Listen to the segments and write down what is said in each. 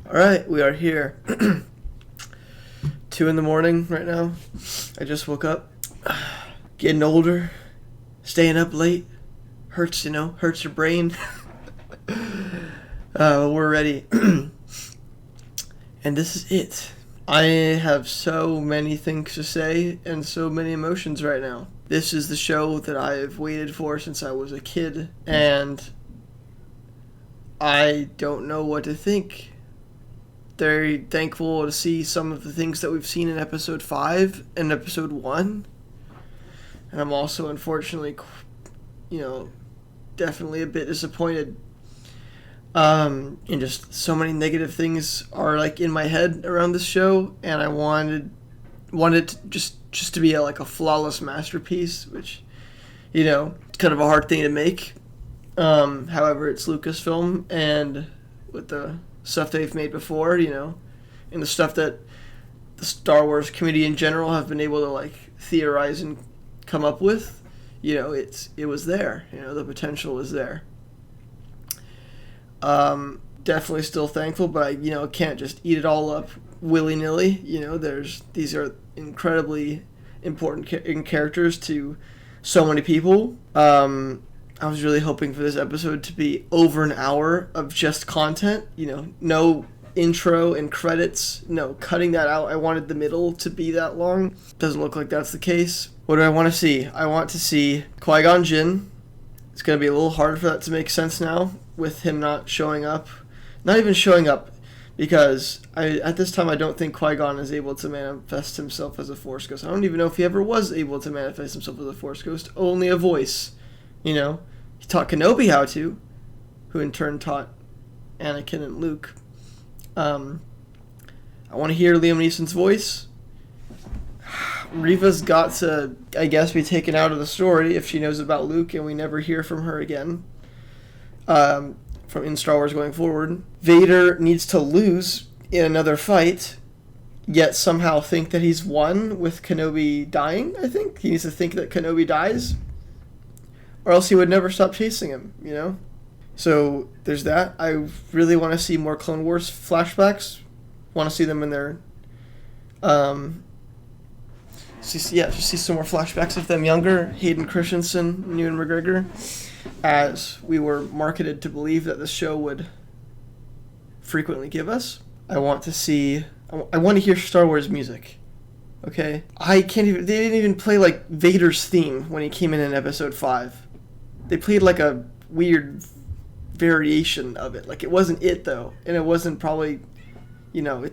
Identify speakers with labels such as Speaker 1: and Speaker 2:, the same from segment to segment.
Speaker 1: All right, we are here. 2 in the morning right now. I just woke up. Getting older. Staying up late. Hurts, hurts your brain. We're ready. And this is it. I have so many things to say and so many emotions right now. This is the show that I've waited for since I was a kid, and I don't know what to think. Very thankful to see some of the things that we've seen in episode 5 and episode 1. And I'm also, unfortunately, definitely a bit disappointed. And just so many negative things are like in my head around this show, and I wanted it just to be a flawless masterpiece, which, it's kind of a hard thing to make. However, it's Lucasfilm, and with the stuff they've made before, and the stuff that the Star Wars community in general have been able to theorize and come up with, it was there. The potential was there. Definitely still thankful, but I can't just eat it all up willy-nilly. These are incredibly important characters to so many people. I was really hoping for this episode to be over an hour of just content, no intro and credits, no cutting that out. I wanted the middle to be that long. Doesn't look like that's the case. What do I want to see? I want to see Qui-Gon Jinn. It's going to be a little hard for that to make sense now with him not showing up. Not even showing up, because at this time I don't think Qui-Gon is able to manifest himself as a Force Ghost. I don't even know if he ever was able to manifest himself as a Force Ghost. Only a voice. He taught Kenobi how to, who in turn taught Anakin and Luke. I want to hear Liam Neeson's voice. Reva's got to, I guess, be taken out of the story if she knows about Luke and we never hear from her again. From in Star Wars going forward. Vader needs to lose in another fight, yet somehow think that he's won with Kenobi dying, I think. He needs to think that Kenobi dies, or else he would never stop chasing him, So there's that. I really want to see more Clone Wars flashbacks. Want to see them in their... just see some more flashbacks of them younger. Hayden Christensen, Ewan McGregor, as we were marketed to believe that the show would frequently give us. I want to hear Star Wars music. Okay? They didn't even play Vader's theme when he came in episode 5. They played a weird variation of it. It wasn't it though. And it wasn't probably, I don't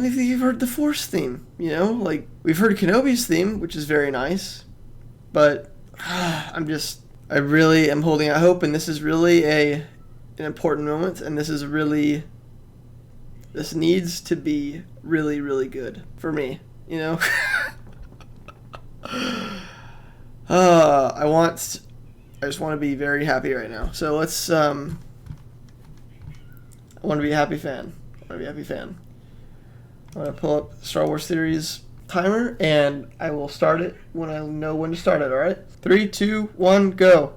Speaker 1: think you've heard the Force theme, we've heard Kenobi's theme, which is very nice, but I really am holding out hope, and this is really an important moment, and this needs to be really, really good for me, I just want to be very happy right now. So let's, I want to be a happy fan. I'm going to pull up Star Wars Theories timer, and I will start it when I know when to start it, alright? 3, 2, 1, go.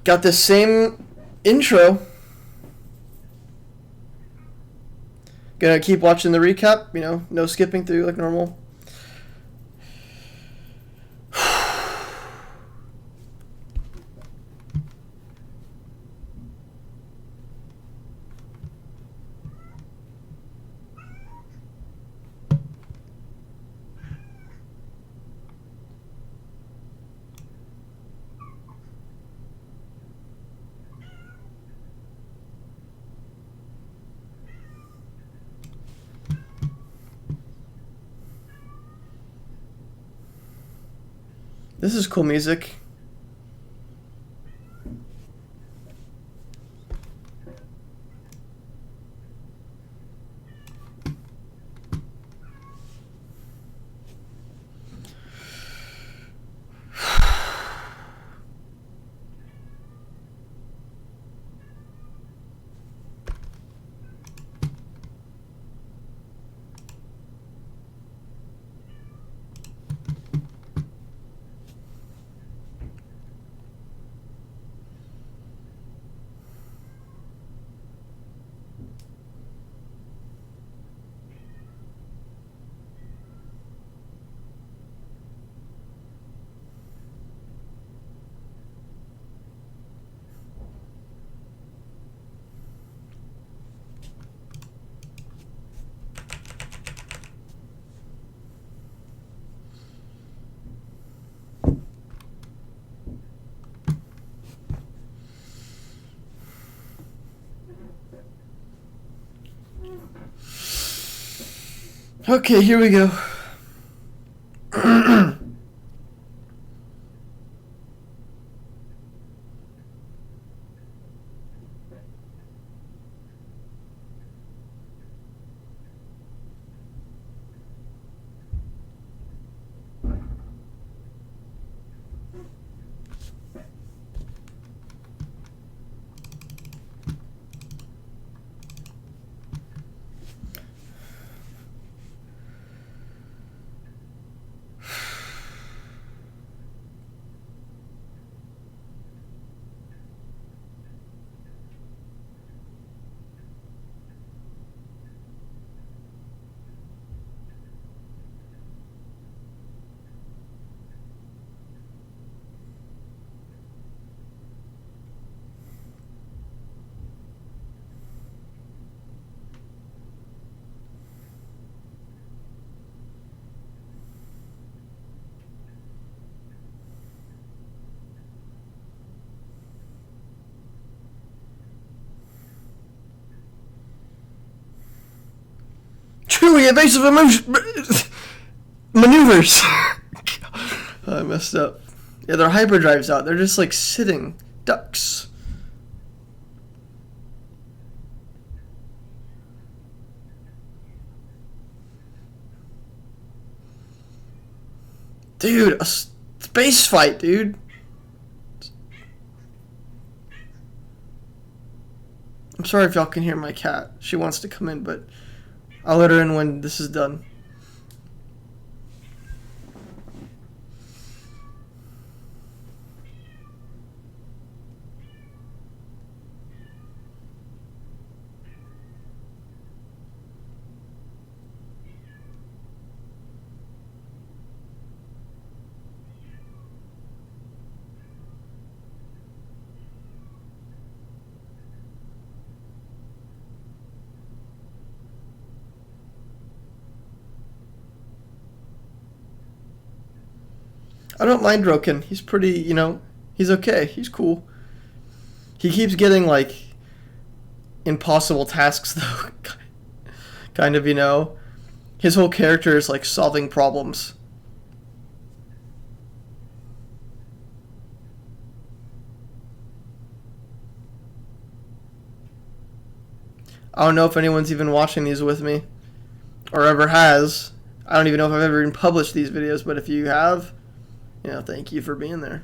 Speaker 1: Got the same intro. Gonna keep watching the recap, no skipping through like normal. This is cool music. Okay, here we go. Truly evasive maneuvers. I messed up. Yeah, their hyperdrive's out. They're just like sitting ducks. Dude, a space fight, dude. I'm sorry if y'all can hear my cat. She wants to come in, but I'll let her in when this is done. I don't mind Roken. He's pretty, he's okay. He's cool. He keeps getting, like, impossible tasks, though. Kind of, His whole character is, like, solving problems. I don't know if anyone's even watching these with me. Or ever has. I don't even know if I've ever even published these videos, but if you have, thank you for being there.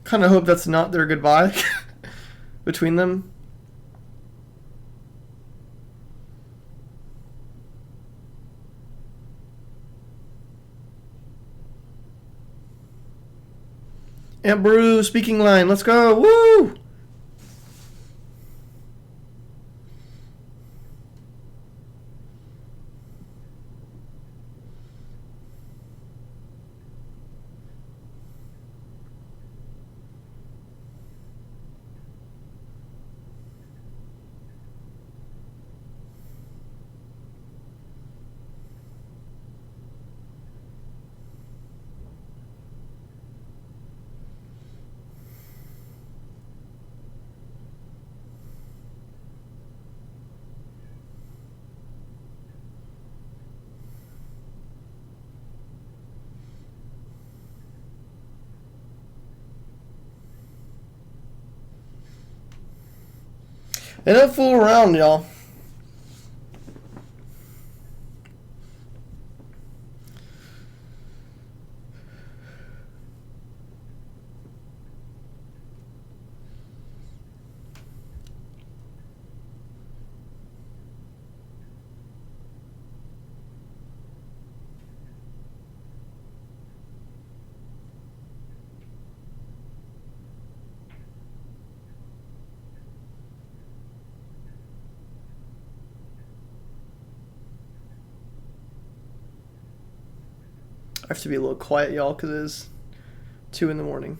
Speaker 1: Kind of hope that's not their goodbye between them. Aunt Beru speaking line. Let's go. Woo! They don't fool around, y'all. I have to be a little quiet, y'all, because it is 2 in the morning.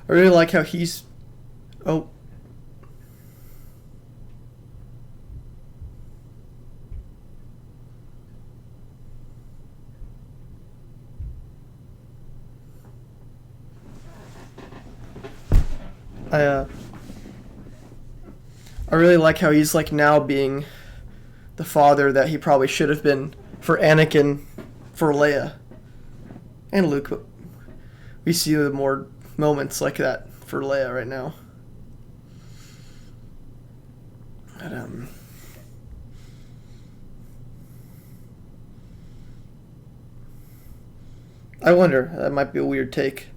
Speaker 1: I really like how he's... Oh. I really like how he's like now being the father that he probably should have been for Anakin, for Leia, and Luke. But we see the more moments like that for Leia right now. But, I wonder. That might be a weird take.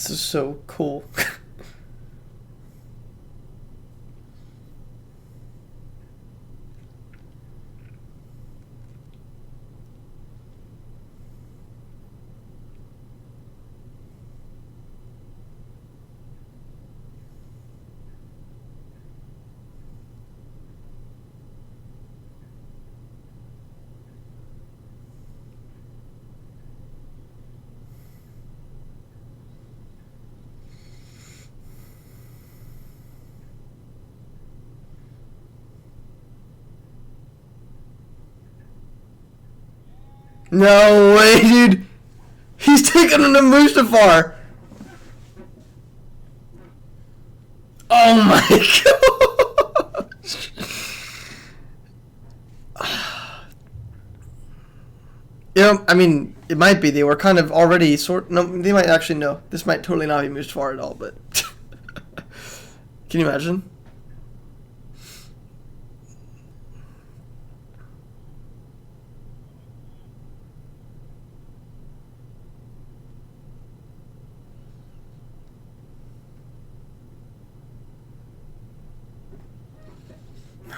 Speaker 1: This is so cool. No way, dude. He's taking him to Mustafar. Oh my gosh. Yeah, I mean, it might be. They were kind of already no, they might actually know. This might totally not be Mustafar at all, but can you imagine?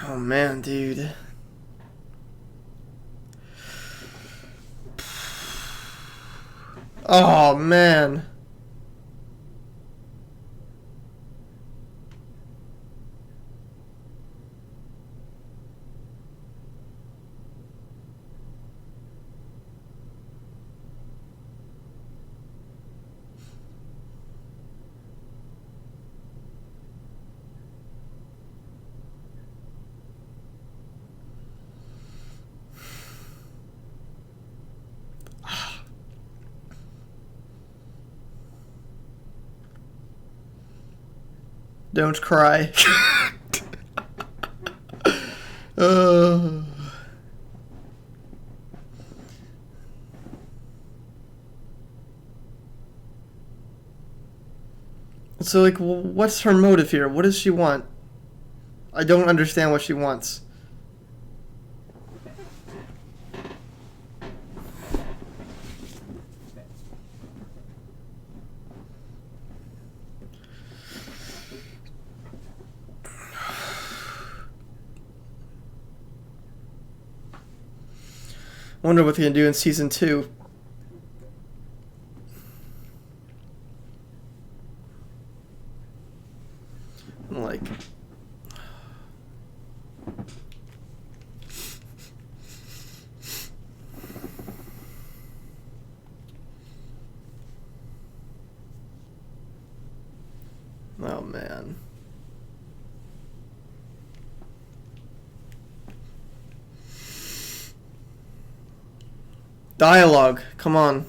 Speaker 1: Oh man, dude. Oh man. Don't cry. uh. So, like, what's her motive here? What does she want? I don't understand what she wants. Wonder what they're gonna do in season 2. Like, oh man. Dialogue, come on.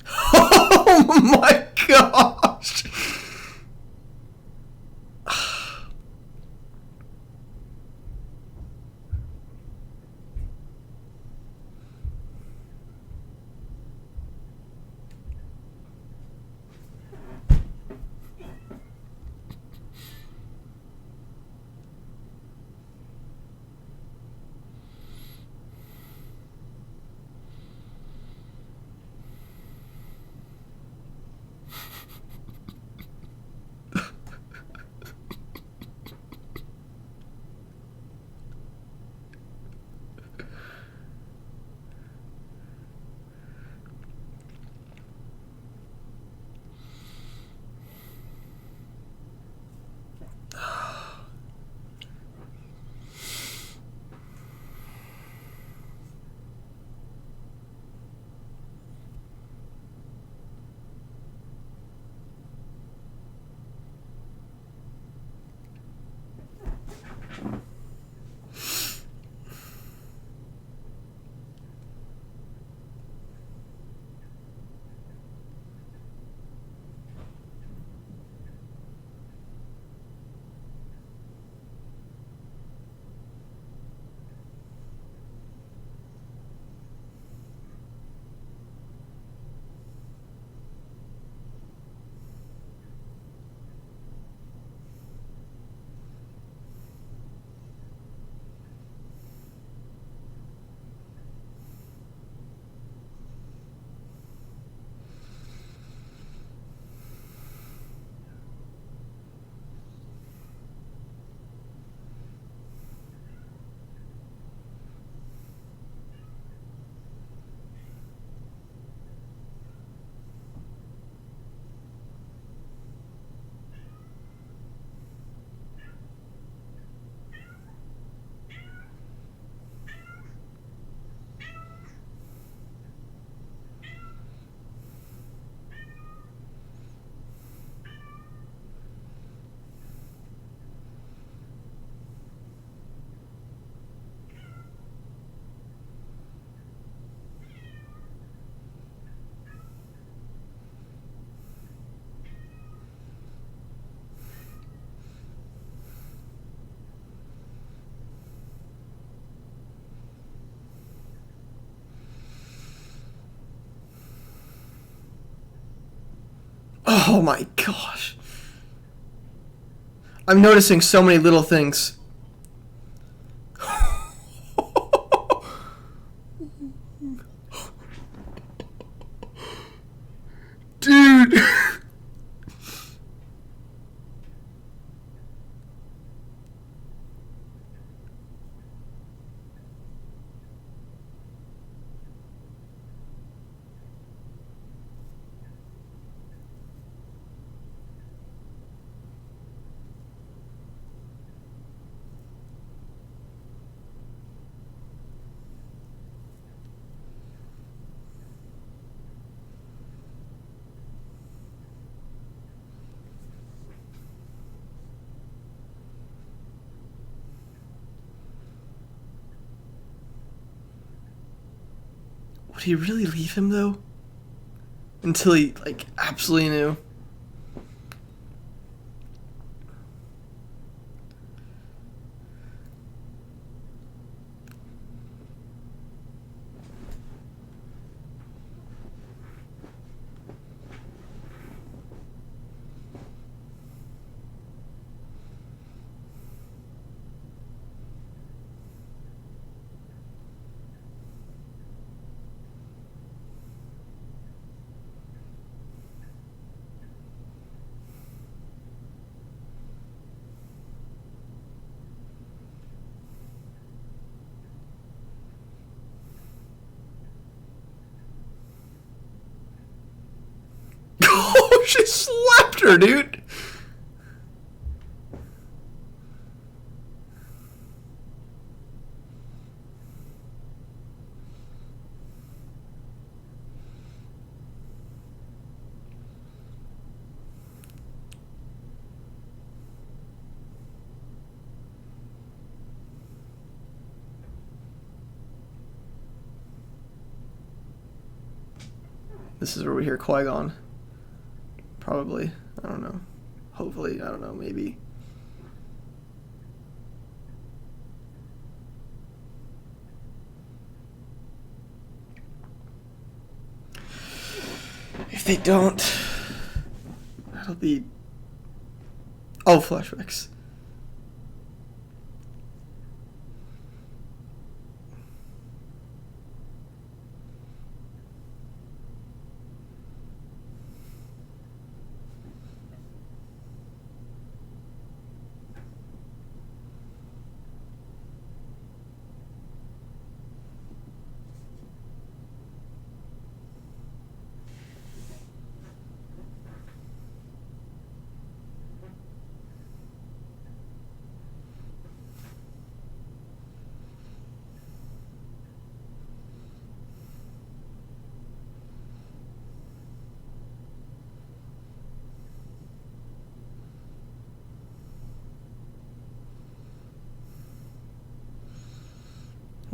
Speaker 1: Oh my gosh! Oh my gosh. I'm noticing so many little things. Dude. Would he really leave him though? Until he like absolutely knew. Oh, she slapped her, dude. This is where we hear Qui-Gon. Probably. I don't know. Hopefully. I don't know. Maybe. If they don't, that'll be... Oh, flashbacks.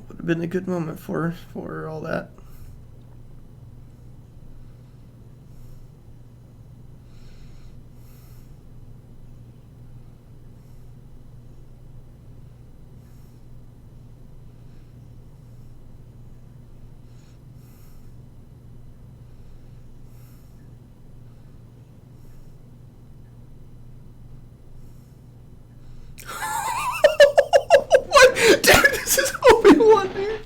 Speaker 1: Would have been a good moment for all that. What? Dude, this is Obi-Wan, dude.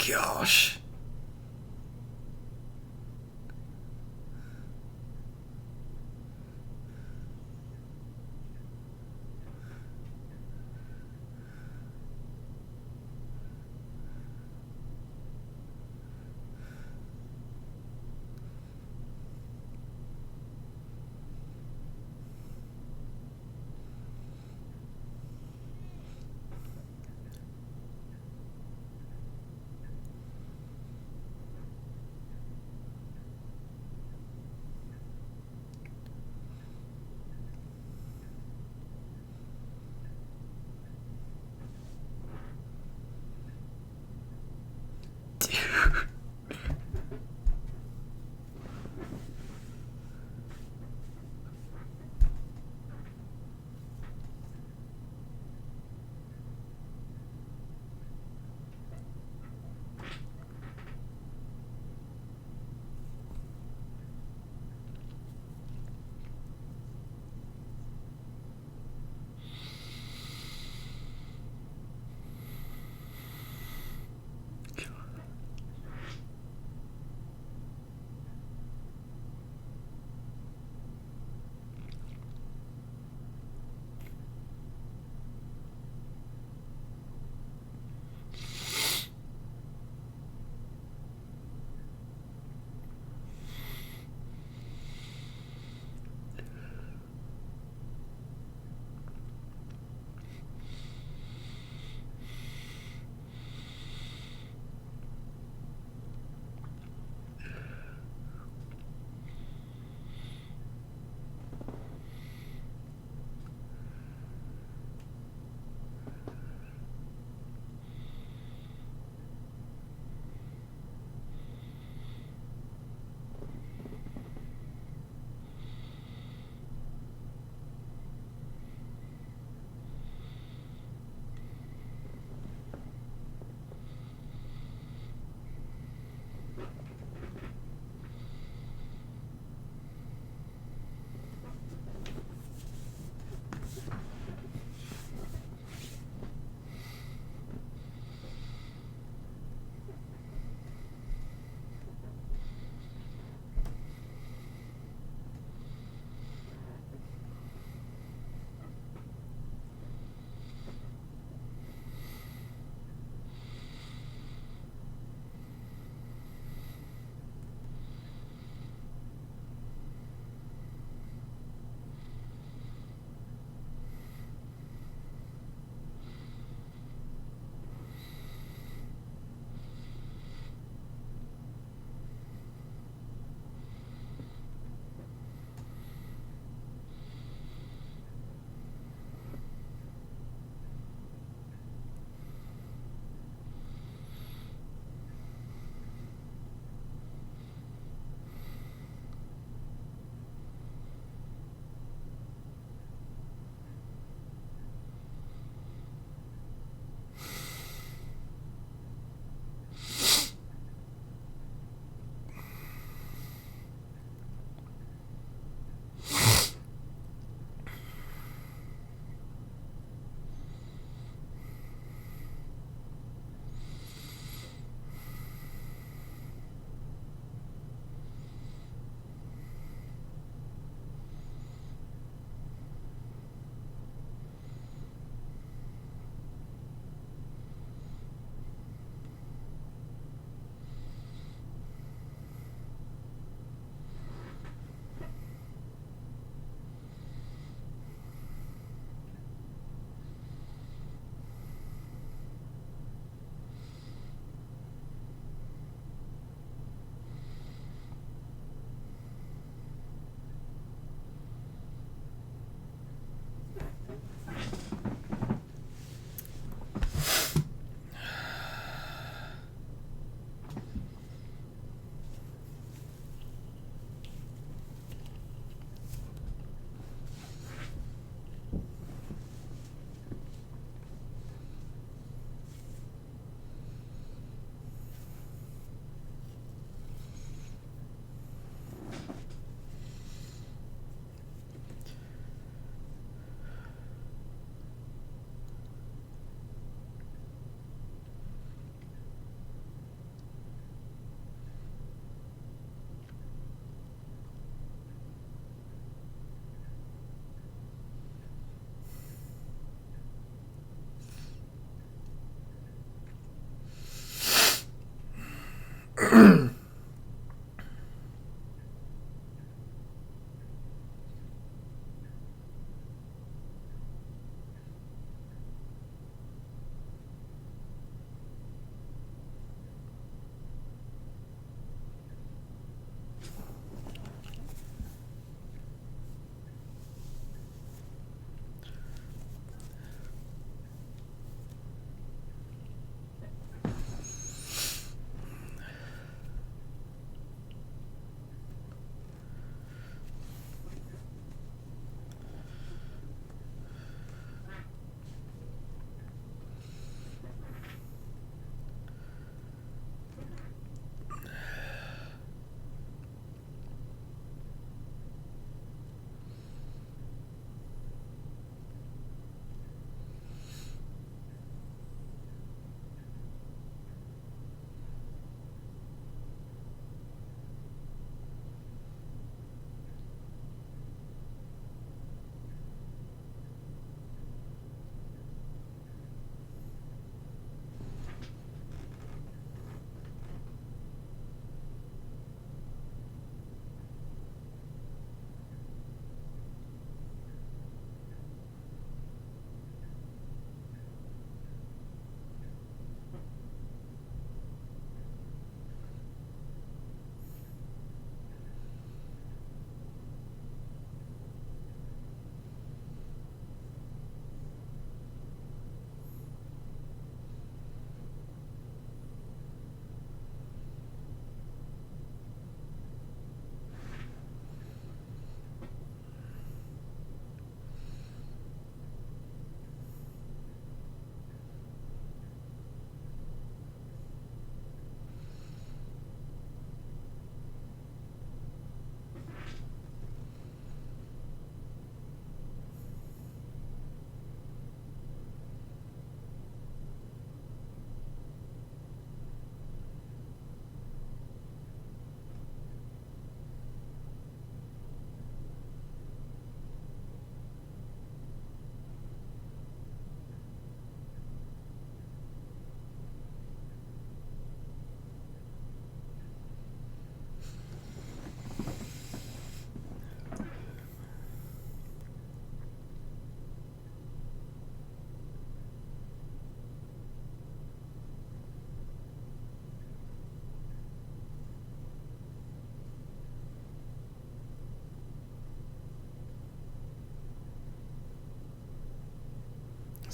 Speaker 1: gosh.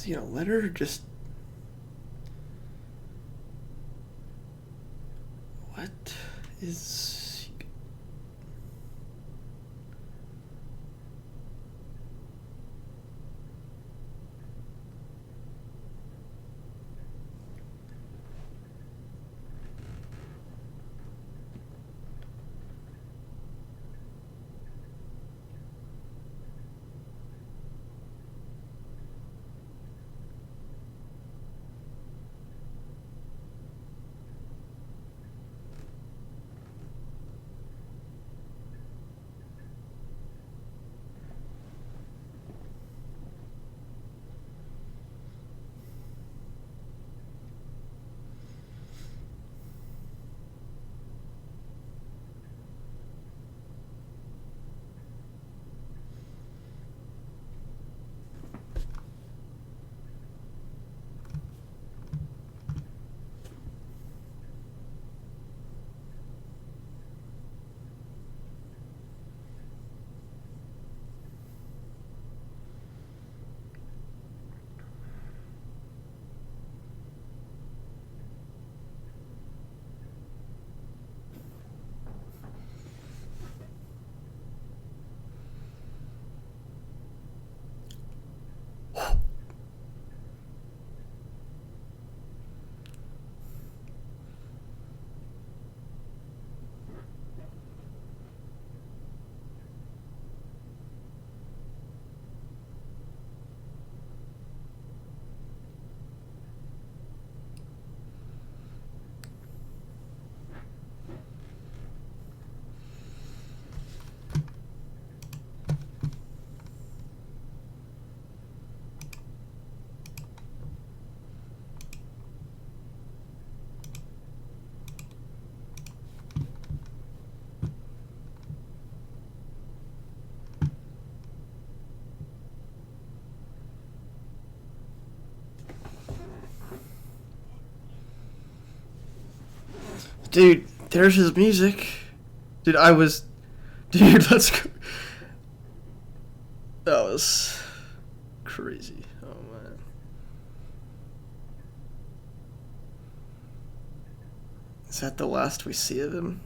Speaker 1: So, let her just. What is. Dude, there's his music. Dude, I was. Dude, let's go. That was crazy. Oh, man. Is that the last we see of him?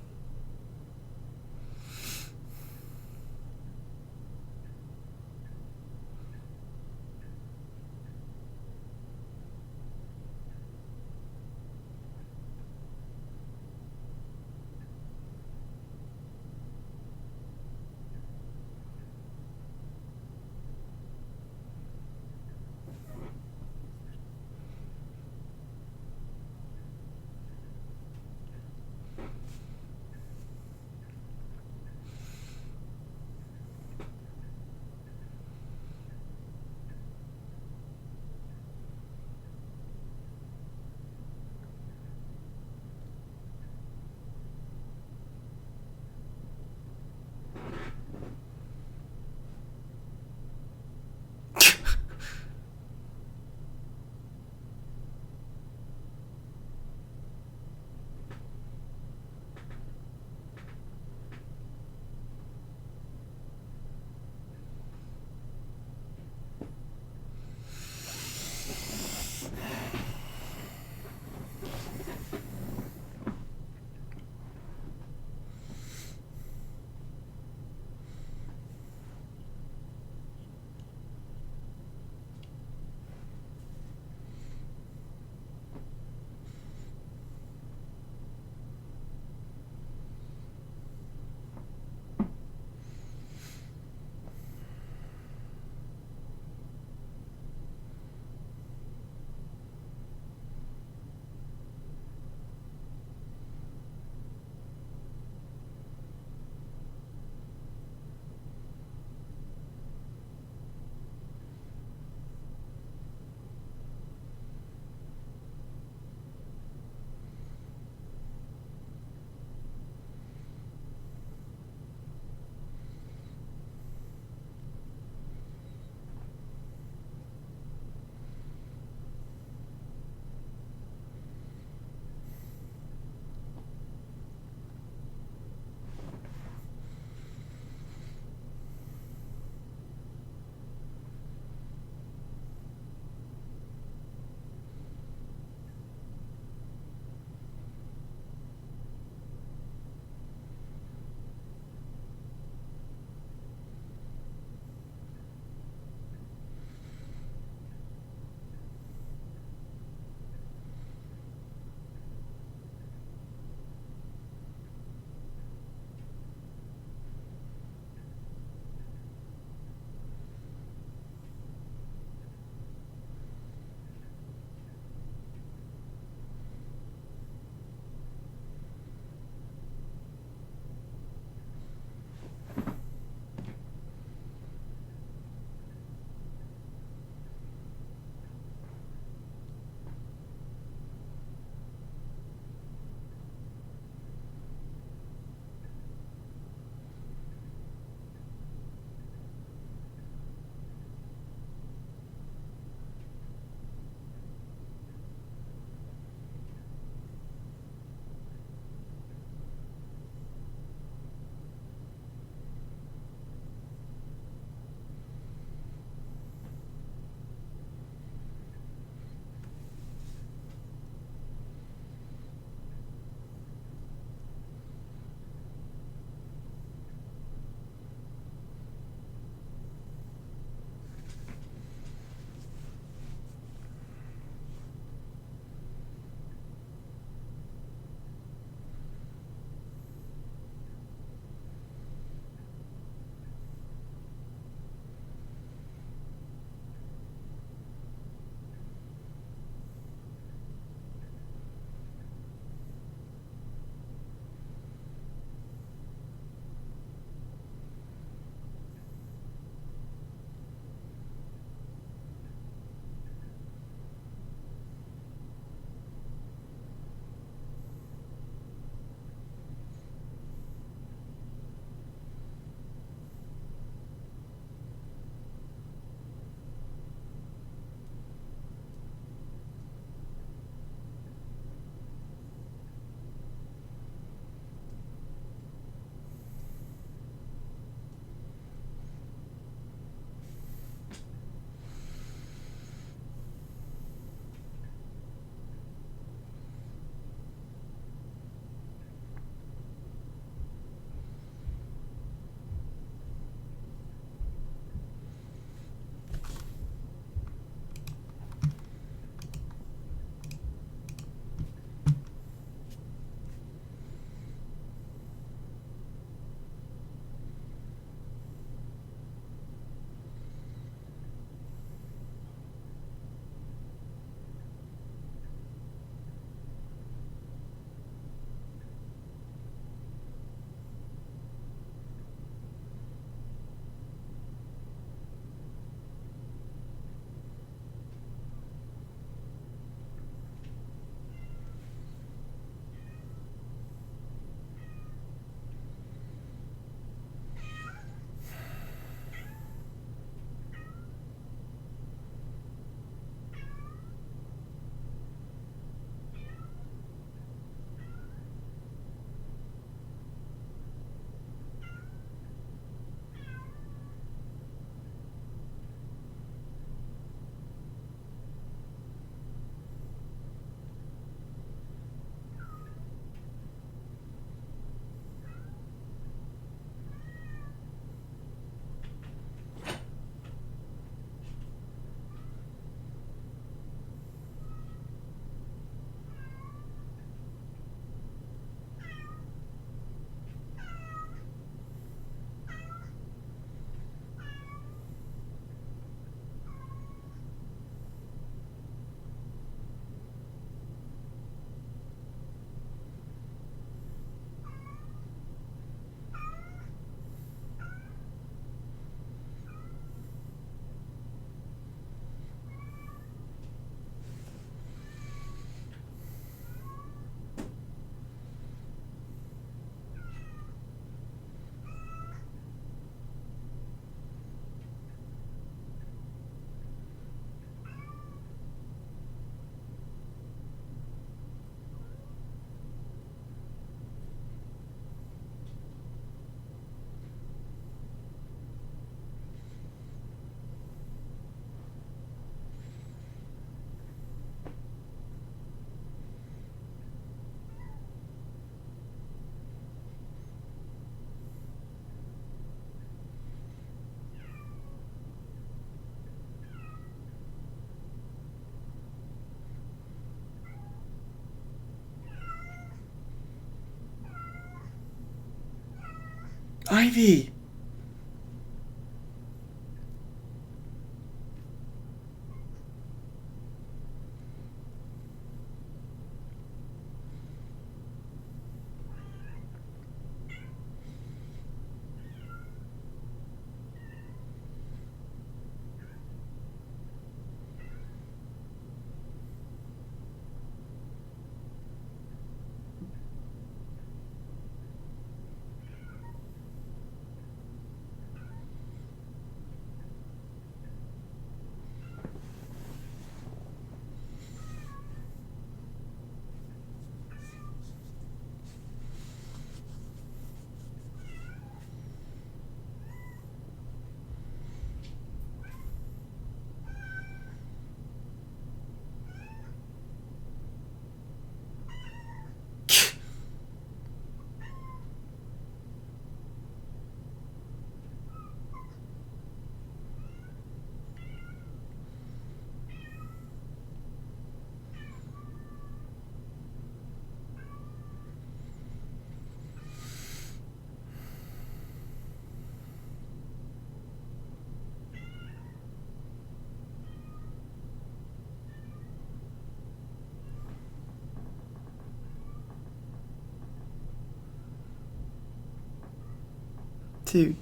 Speaker 1: Ivy.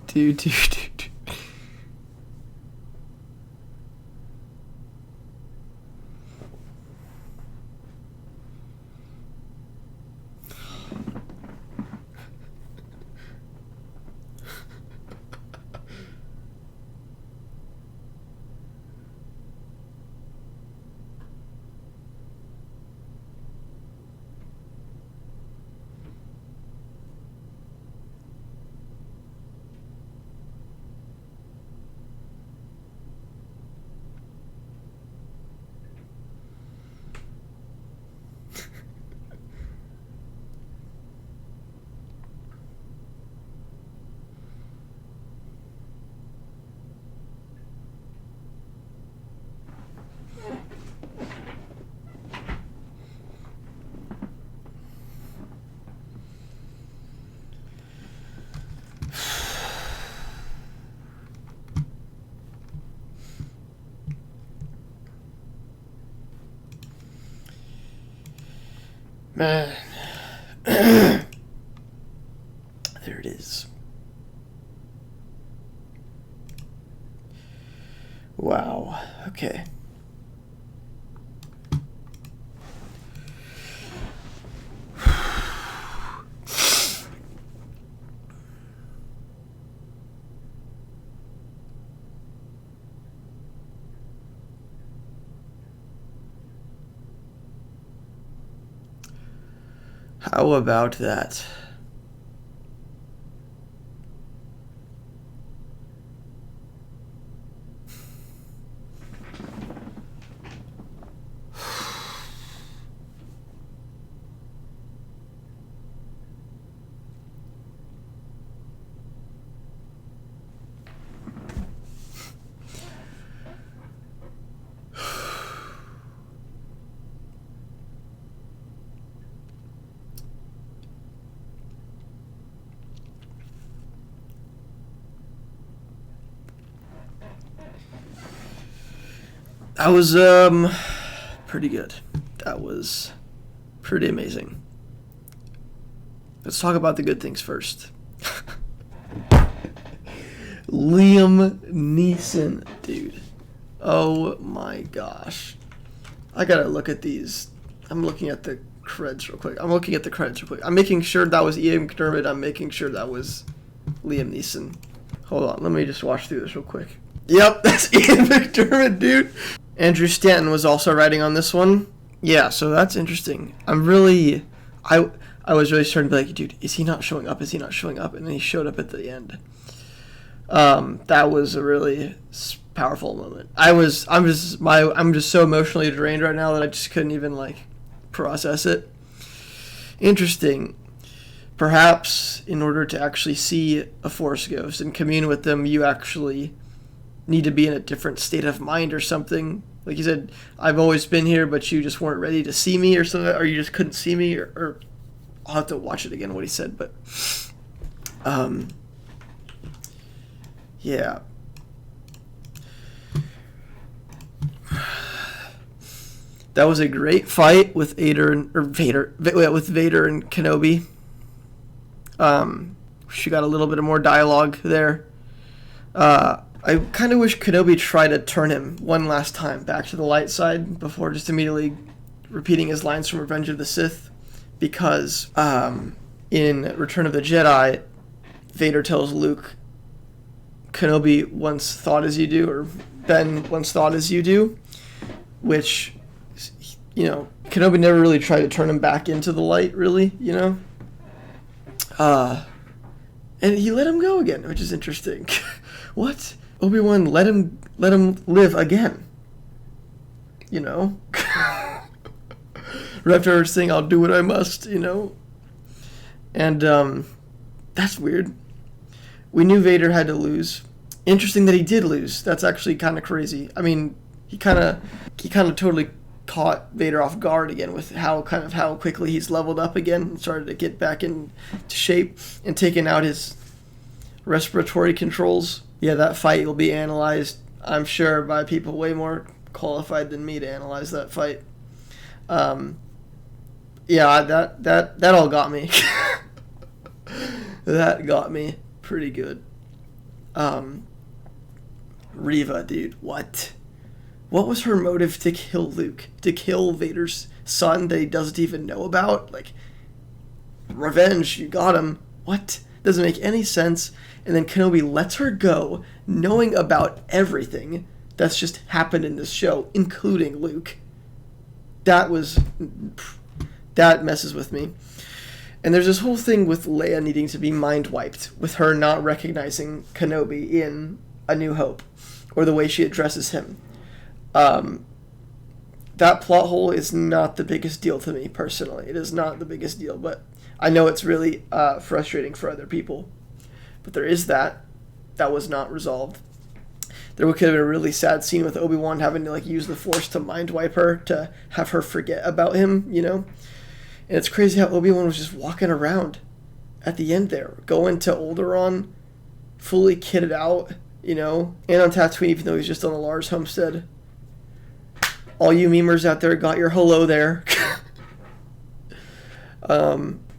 Speaker 1: Dude. Man. There it is. Wow. Okay. How about that? That was pretty good. That was pretty amazing. Let's talk about the good things first. Liam Neeson, dude. Oh my gosh. I gotta look at these. I'm looking at the credits real quick. I'm making sure that was Ian McDermott. I'm making sure that was Liam Neeson. Hold on, let me just watch through this real quick. Yep, that's Ian McDermott, dude. Andrew Stanton was also writing on this one. Yeah, so that's interesting. I was really starting to be like, dude, is he not showing up? And then he showed up at the end. That was a really powerful moment. I'm just so emotionally drained right now that I just couldn't even process it. Interesting. Perhaps in order to actually see a Force ghost and commune with them, you actually need to be in a different state of mind or something. Like you said, I've always been here, but you just weren't ready to see me or something, or you just couldn't see me, or I'll have to watch it again what he said, but Yeah. That was a great fight with Vader and Kenobi. She got a little bit of more dialogue there. I kind of wish Kenobi tried to turn him one last time back to the light side before just immediately repeating his lines from Revenge of the Sith, because in Return of the Jedi, Vader tells Luke, Kenobi once thought as you do, or Ben once thought as you do, which, you know, Kenobi never really tried to turn him back into the light, really, you know? And he let him go again, which is interesting. What? Obi-Wan let him live again. You know? Right after saying, I'll do what I must, you know? And, that's weird. We knew Vader had to lose. Interesting that he did lose. That's actually kind of crazy. I mean, he kind of totally caught Vader off guard again with how quickly he's leveled up again and started to get back into shape and taking out his respiratory controls. Yeah, that fight will be analyzed, I'm sure, by people way more qualified than me to analyze that fight. Yeah, that all got me. That got me pretty good. Reva, dude, what? What was her motive to kill Luke? To kill Vader's son that he doesn't even know about? Like, revenge, you got him. What? Doesn't make any sense. And then Kenobi lets her go, knowing about everything that's just happened in this show, including Luke. That messes with me. And there's this whole thing with Leia needing to be mind wiped, with her not recognizing Kenobi in A New Hope, or the way she addresses him. That plot hole is not the biggest deal to me, personally. It is not the biggest deal, but I know it's really frustrating for other people. But there is that. That was not resolved. There could have been a really sad scene with Obi-Wan having to use the Force to mind wipe her, to have her forget about him, you know? And it's crazy how Obi-Wan was just walking around at the end there, going to Alderaan, fully kitted out, you know, and on Tatooine, even though he's just on the Lars homestead. All you memers out there got your hello there.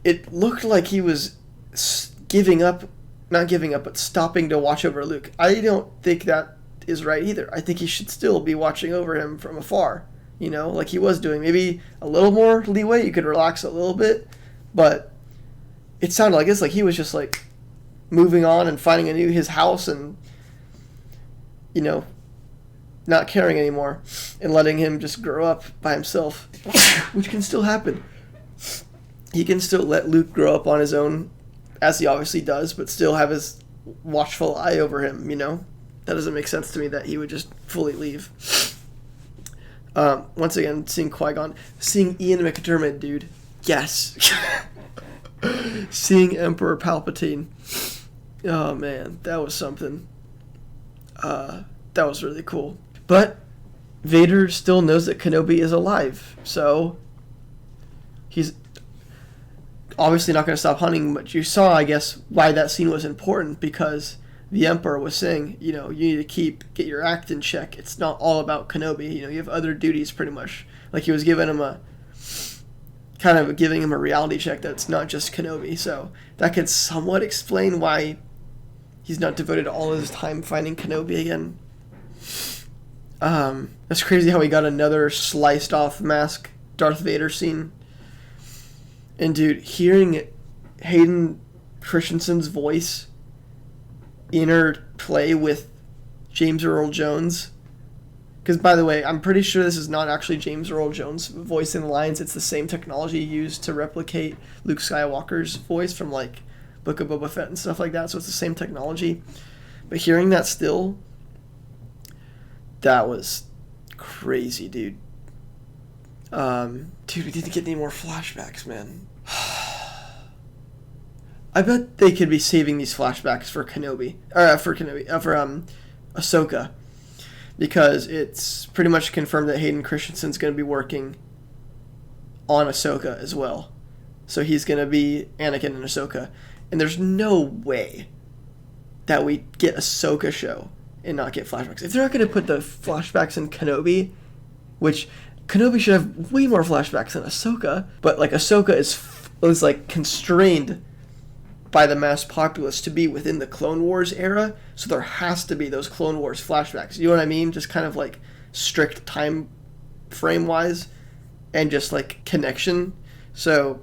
Speaker 1: It looked like he was not giving up, but stopping to watch over Luke. I don't think that is right either. I think he should still be watching over him from afar, you know, like he was doing. Maybe a little more leeway, you could relax a little bit, but it sounded like he was just moving on and finding his house and, you know, not caring anymore and letting him just grow up by himself, which can still happen. He can still let Luke grow up on his own, as he obviously does, but still have his watchful eye over him, you know? That doesn't make sense to me that he would just fully leave. Once again, seeing Qui-Gon. Seeing Ian McDiarmid, dude. Yes. Seeing Emperor Palpatine. Oh, man. That was something. That was really cool. But Vader still knows that Kenobi is alive, so he's obviously not going to stop hunting. But you saw, I guess, why that scene was important, because the Emperor was saying, you know, you need to get your act in check. It's not all about Kenobi. You know, you have other duties, pretty much. Like, he was giving him giving him a reality check that's not just Kenobi. So that could somewhat explain why he's not devoted all of his time finding Kenobi again. That's crazy how he got another sliced off mask Darth Vader scene. And dude, hearing Hayden Christensen's voice interplay with James Earl Jones, because by the way, I'm pretty sure this is not actually James Earl Jones voicing the lines. It's the same technology used to replicate Luke Skywalker's voice from Book of Boba Fett and stuff like that, so it's the same technology. But hearing that still, that was crazy, dude. Dude, we didn't get any more flashbacks, man. I bet they could be saving these flashbacks for Ahsoka, because it's pretty much confirmed that Hayden Christensen's going to be working on Ahsoka as well. So he's going to be Anakin and Ahsoka, and there's no way that we get Ahsoka show and not get flashbacks. If they're not going to put the flashbacks in Kenobi, which Kenobi should have way more flashbacks than Ahsoka, but like Ahsoka is like constrained by the mass populace to be within the Clone Wars era, so there has to be those Clone Wars flashbacks. You know what I mean? Just kind of like strict time frame wise and just like connection. So,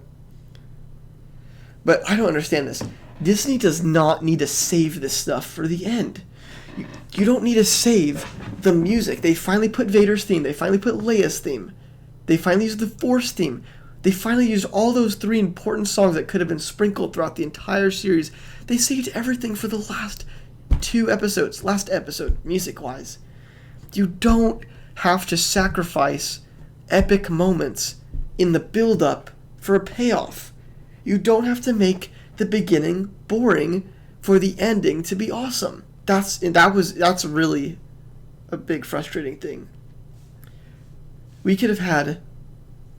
Speaker 1: but I don't understand this. Disney does not need to save this stuff for the end. You don't need to save the music. They finally put Vader's theme. They finally put Leia's theme. They finally used the Force theme. They finally used all those 3 important songs that could have been sprinkled throughout the entire series. They saved everything for the last 2 episodes. Last episode, music-wise. You don't have to sacrifice epic moments in the build-up for a payoff. You don't have to make the beginning boring for the ending to be awesome. That's really a big frustrating thing. We could have had...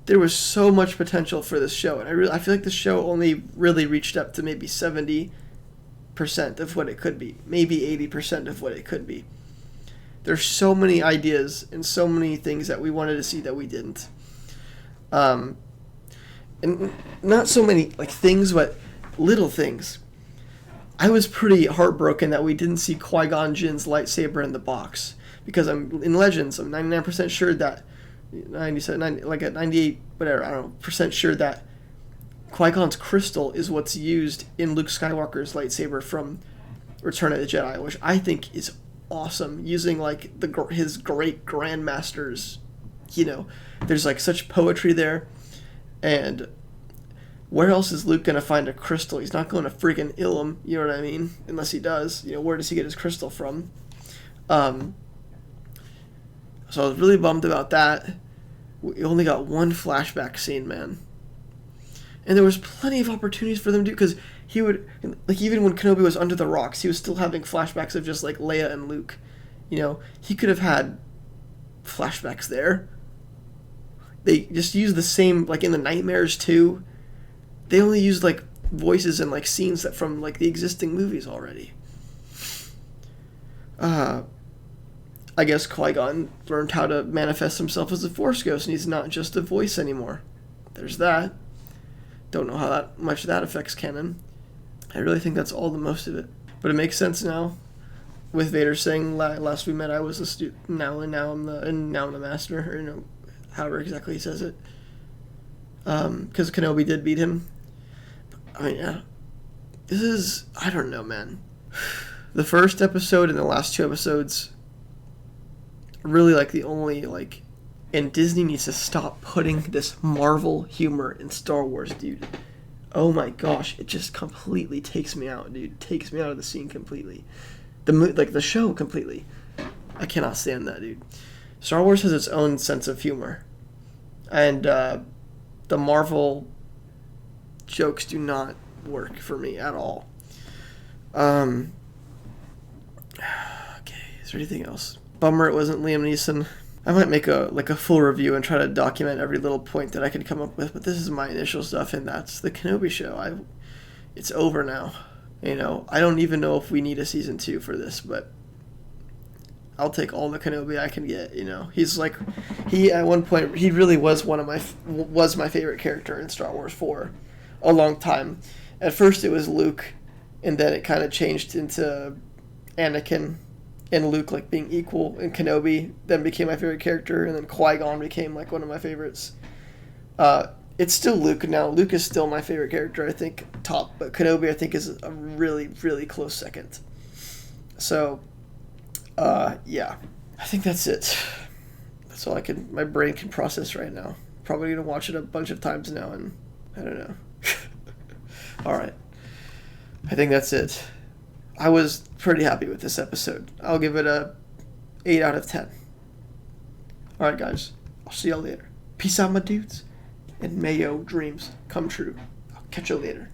Speaker 1: There was so much potential for this show, and I feel like the show only really reached up to maybe 70% of what it could be, maybe 80% of what it could be. There's so many ideas and so many things that we wanted to see that we didn't. And not so many like things, but little things. I was pretty heartbroken that we didn't see Qui-Gon Jinn's lightsaber in the box, because in Legends, I'm 99% sure that 97, like at 98, whatever, I don't know, percent sure that Qui-Gon's crystal is what's used in Luke Skywalker's lightsaber from Return of the Jedi, which I think is awesome. Using like his great grandmasters, there's like such poetry there. And where else is Luke gonna find a crystal? He's not going to freaking Ilum, you know what I mean? Unless he does, where does he get his crystal from? So I was really bummed about that. We only got one flashback scene, man. And there was plenty of opportunities for them to do, because he would, like, even when Kenobi was under the rocks, he was still having flashbacks of just, like, Leia and Luke. He could have had flashbacks there. They just used the same, like, in the Nightmares, too. They only used, like, voices and, like, scenes that from, like, the existing movies already. I guess Qui-Gon learned how to manifest himself as a Force ghost, and he's not just a voice anymore. There's that. Don't know how much that affects canon. I really think that's all the most of it. But it makes sense now, with Vader saying, "Last we met, I was a student. Now I'm the master," or however exactly he says it. Because Kenobi did beat him. I mean, yeah. This is, I don't know, man. The first episode and the last 2 episodes, really like the only, like, and Disney needs to stop putting this Marvel humor in Star Wars, dude. Oh my gosh, it just completely takes me out, dude. Takes me out of the scene completely. The show completely. I cannot stand that, dude. Star Wars has its own sense of humor. And the Marvel jokes do not work for me at all. Okay, is there anything else? Bummer it wasn't Liam Neeson. I might make a full review and try to document every little point that I can come up with, but this is my initial stuff, and that's the Kenobi show. It's over now. I don't even know if we need a season 2 for this, but I'll take all the Kenobi I can get. He's like, at one point he really was was my favorite character in Star Wars for a long time. At first it was Luke, and then it kind of changed into Anakin and Luke, like, being equal, and Kenobi then became my favorite character, and then Qui-Gon became, like, one of my favorites. It's still Luke now. Luke is still my favorite character, I think, top, but Kenobi, I think, is a really, really close second. So, yeah. I think that's it. That's all my brain can process right now. Probably gonna watch it a bunch of times now, and I don't know. Alright. I think that's it. I was pretty happy with this episode. I'll give it a 8 out of 10. Alright, guys. I'll see y'all later. Peace out, my dudes. And may your dreams come true. I'll catch you later.